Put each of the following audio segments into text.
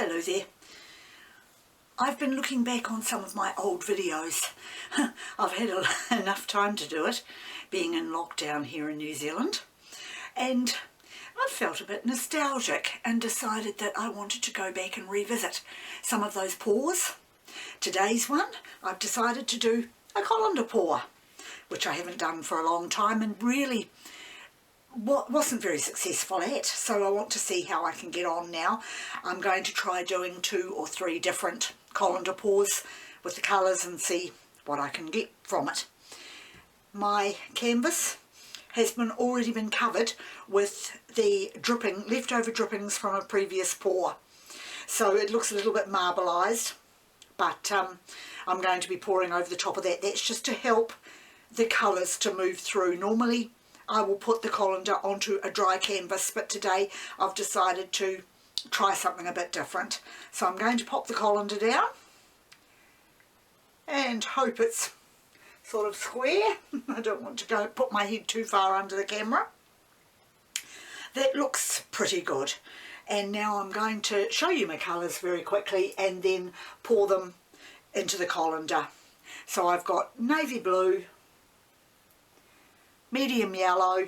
Hello there. I've been looking back on some of my old videos. I've had enough time to do it, being in lockdown here in New Zealand, and I felt a bit nostalgic and decided that I wanted to go back and revisit some of those pours. Today's one, I've decided to do a colander pour, which I haven't done for a long time and really wasn't very successful at, so I want to see how I can get on now. I'm going to try doing 2 or 3 different colander pours with the colours and see what I can get from it. My canvas has already been covered with the leftover drippings from a previous pour, so it looks a little bit marbleized, but I'm going to be pouring over the top of that. That's just to help the colours to move through. Normally I will put the colander onto a dry canvas, but today I've decided to try something a bit different. So I'm going to pop the colander down and hope it's sort of square. I don't want to put my head too far under the camera. That looks pretty good. And now I'm going to show you my colours very quickly and then pour them into the colander. So I've got navy blue, medium yellow,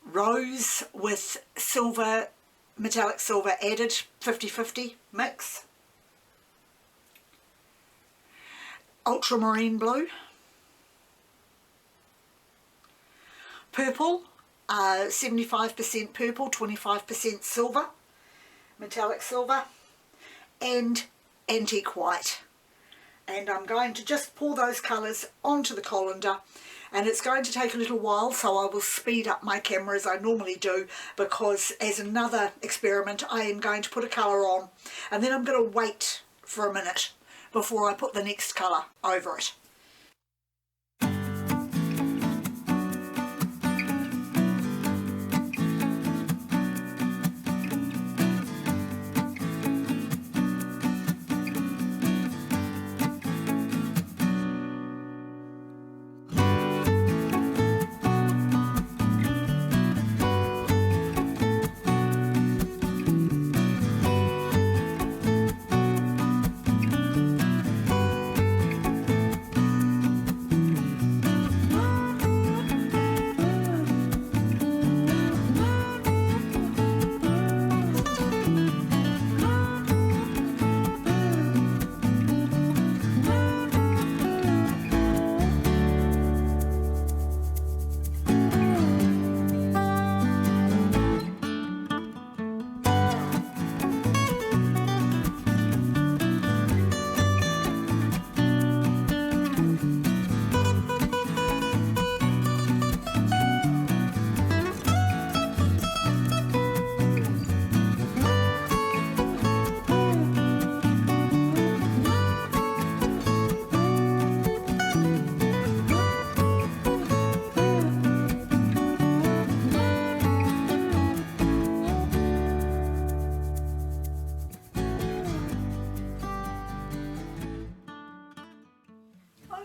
rose with silver, metallic silver added, 50-50 mix, ultramarine blue, purple, 75% purple, 25% silver, metallic silver, and antique white. And I'm going to just pour those colours onto the colander, and it's going to take a little while, so I will speed up my camera as I normally do, because as another experiment I am going to put a colour on and then I'm going to wait for a minute before I put the next colour over it.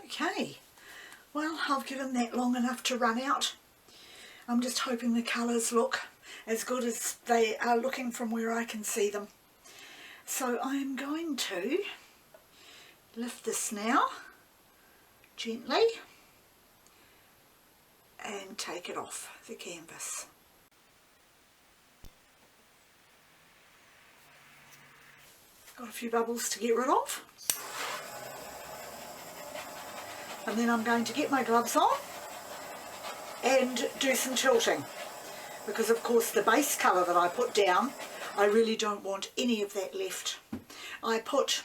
Okay, well, I've given that long enough to run out. I'm just hoping the colours look as good as they are looking from where I can see them. So I'm going to lift this now gently and take it off the canvas. Got a few bubbles to get rid of. And then I'm going to get my gloves on and do some tilting, because of course the base colour that I put down, I really don't want any of that left. I put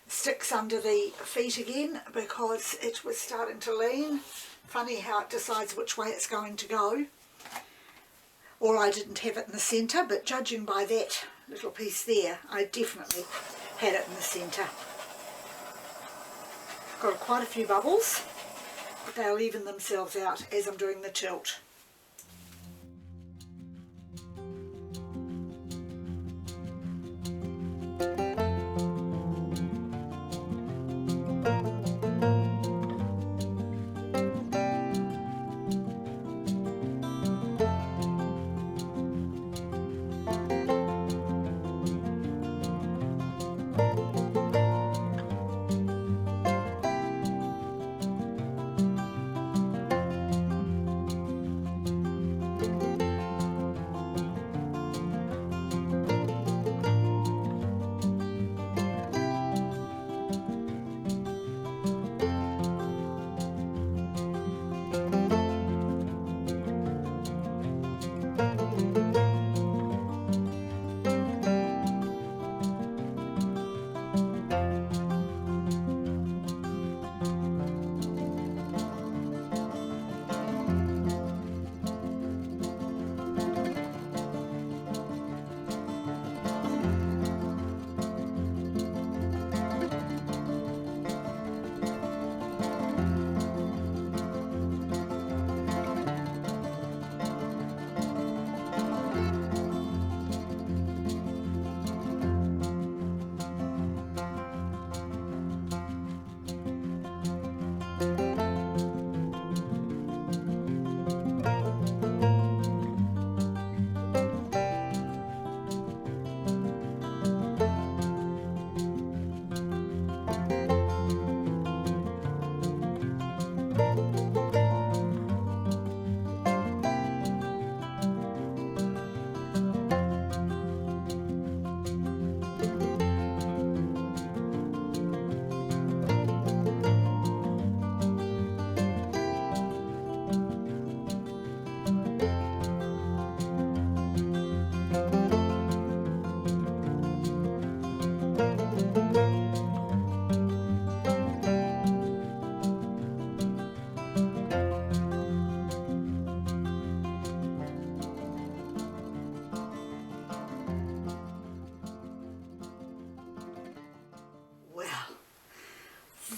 sticks under the feet again because it was starting to lean. Funny how it decides which way it's going to go. Or I didn't have it in the centre, but judging by that little piece there, I definitely had it in the centre. Got quite a few bubbles, but they'll even themselves out as I'm doing the tilt.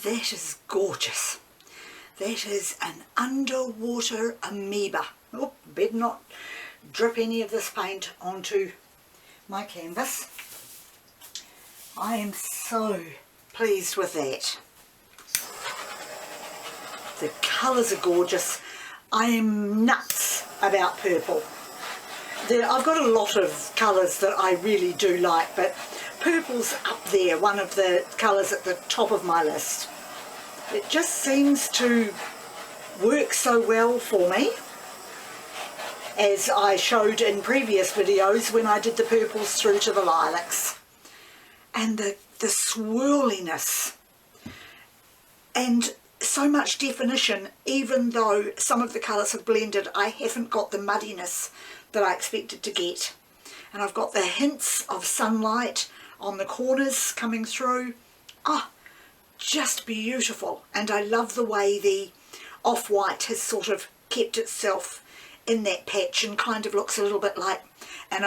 That is gorgeous. That is an underwater amoeba. Oh, better not drip any of this paint onto my canvas. I am so pleased with that. The colours are gorgeous. I am nuts about purple. I've got a lot of colours that I really do like, but purple's up there, one of the colours at the top of my list. It just seems to work so well for me, as I showed in previous videos when I did the purples through to the lilacs. And the swirliness and so much definition, even though some of the colours have blended, I haven't got the muddiness that I expected to get. And I've got the hints of sunlight on the corners coming through. Ah, just beautiful. And I love the way the off-white has sort of kept itself in that patch and kind of looks a little bit like an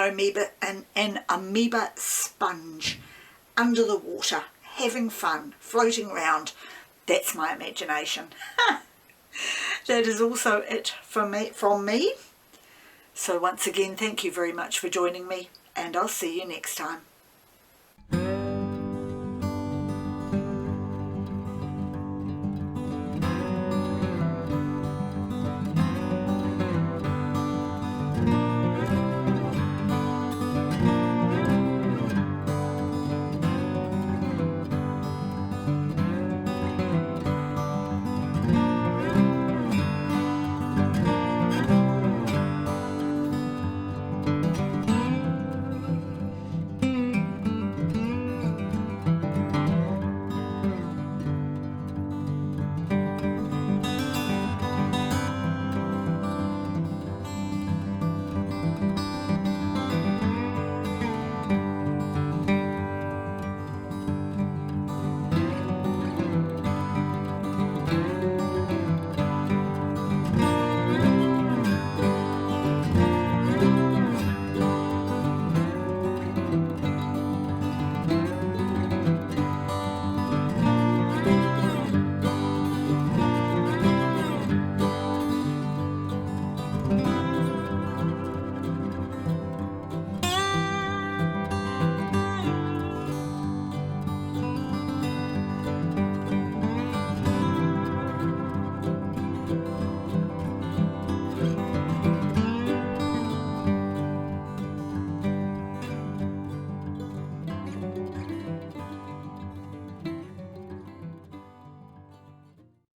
amoeba sponge under the water, having fun, floating around. That's my imagination. That is also it from me. So once again, thank you very much for joining me, and I'll see you next time.